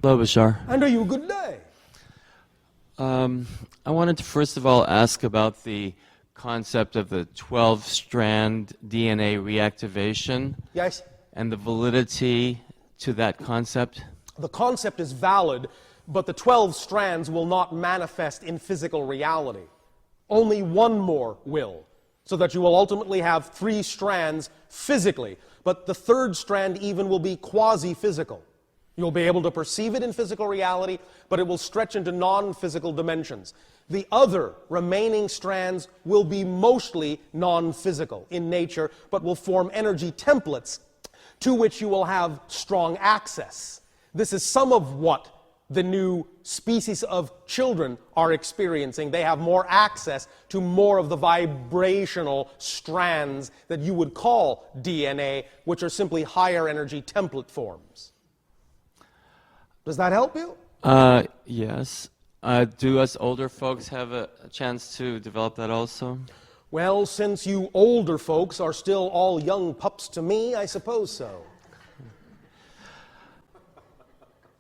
Hello, Bashar. And are you good day? I wanted to first of all ask about the concept of the 12-strand DNA reactivation. Yes? And the validity to that concept. The concept is valid, but the 12 strands will not manifest in physical reality. Only one more will, so that you will ultimately have 3 strands physically, but the 3rd strand even will be quasi-physical. You'll be able to perceive it in physical reality, but it will stretch into non-physical dimensions. The other remaining strands will be mostly non-physical in nature, but will form energy templates to which you will have strong access. This is some of what the new species of children are experiencing. They have more access to more of the vibrational strands that you would call DNA, which are simply higher energy template forms. Does that help you? Yes. Do us older folks have a chance to develop that also? Well, since you older folks are still all young pups to me, I suppose so.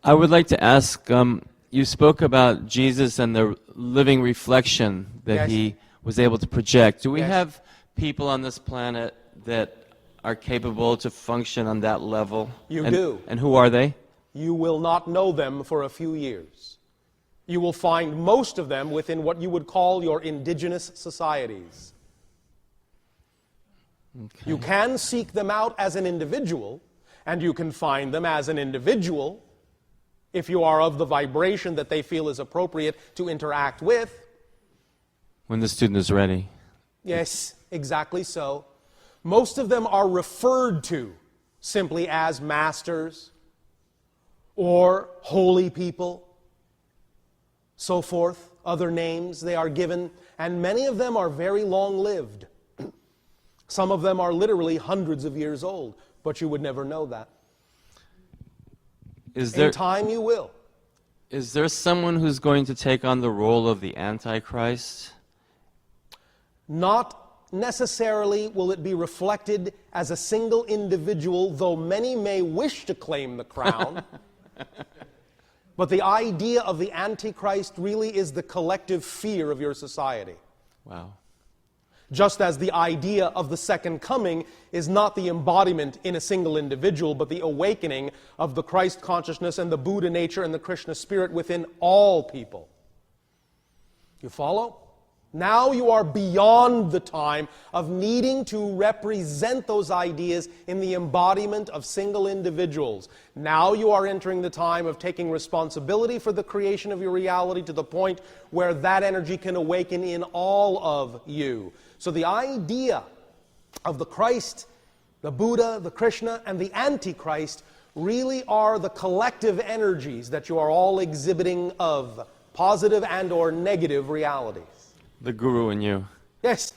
I would like to ask, you spoke about Jesus and the living reflection that he was able to project. Do we have people on this planet that are capable to function on that level? You do. And who are they? You will not know them for a few years. You will find most of them within what you would call your indigenous societies. Okay. You can seek them out as an individual, and you can find them as an individual if you are of the vibration that they feel is appropriate to interact with. When the student is ready. Yes, exactly so. Most of them are referred to simply as masters or holy people, so forth, other names they are given, and many of them are very long-lived. Some of them are literally hundreds of years old, but you would never know that. In time you will. Is there someone who's going to take on the role of the Antichrist? Not necessarily will it be reflected as a single individual, though many may wish to claim the crown. But the idea of the Antichrist really is the collective fear of your society. Wow. Just as the idea of the second coming is not the embodiment in a single individual, but the awakening of the Christ consciousness and the Buddha nature and the Krishna spirit within all people. You follow? Now you are beyond the time of needing to represent those ideas in the embodiment of single individuals. Now you are entering the time of taking responsibility for the creation of your reality to the point where that energy can awaken in all of you. So the idea of the Christ, the Buddha, the Krishna, and the Antichrist really are the collective energies that you are all exhibiting of positive and or negative realities. The guru in you. Yes.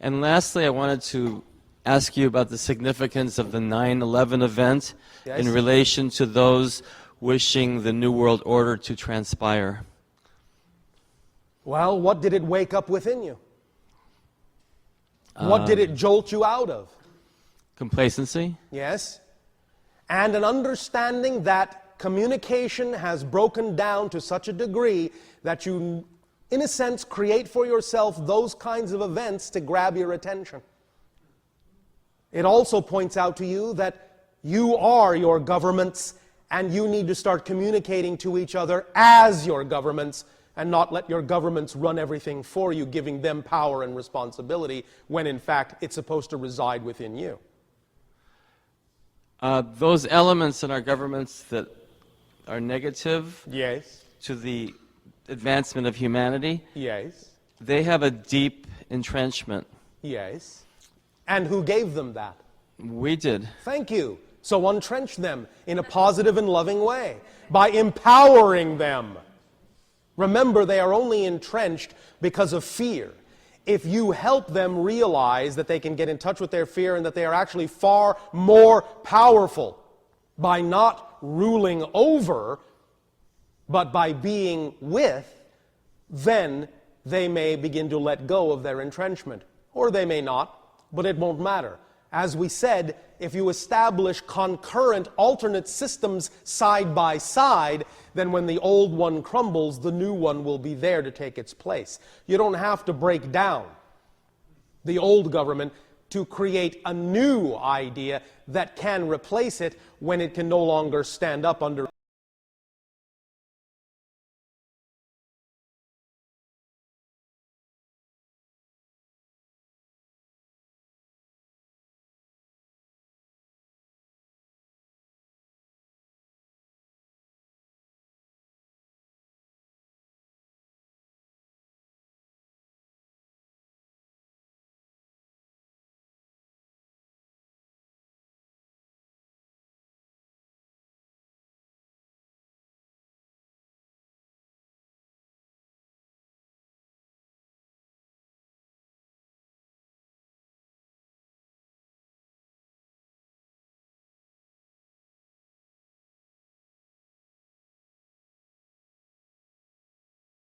And lastly, I wanted to ask you about the significance of the 9/11 event in relation to those wishing the New World Order to transpire. Well, what did it wake up within you? What did it jolt you out of? Complacency. Yes. And an understanding that communication has broken down to such a degree that you, in a sense, create for yourself those kinds of events to grab your attention. It also points out to you that you are your governments and you need to start communicating to each other as your governments and not let your governments run everything for you, giving them power and responsibility when in fact it's supposed to reside within you. Those elements in our governments that are negative to the advancement of humanity, they have a deep entrenchment. Yes. And who gave them that? We did. Thank you. So entrench them in a positive and loving way by empowering them. Remember, they are only entrenched because of fear. If you help them realize that they can get in touch with their fear and that they are actually far more powerful by not ruling over, but by being with, then they may begin to let go of their entrenchment. Or they may not, but it won't matter. As we said, if you establish concurrent alternate systems side by side, then when the old one crumbles, the new one will be there to take its place. You don't have to break down the old government to create a new idea that can replace it when it can no longer stand up under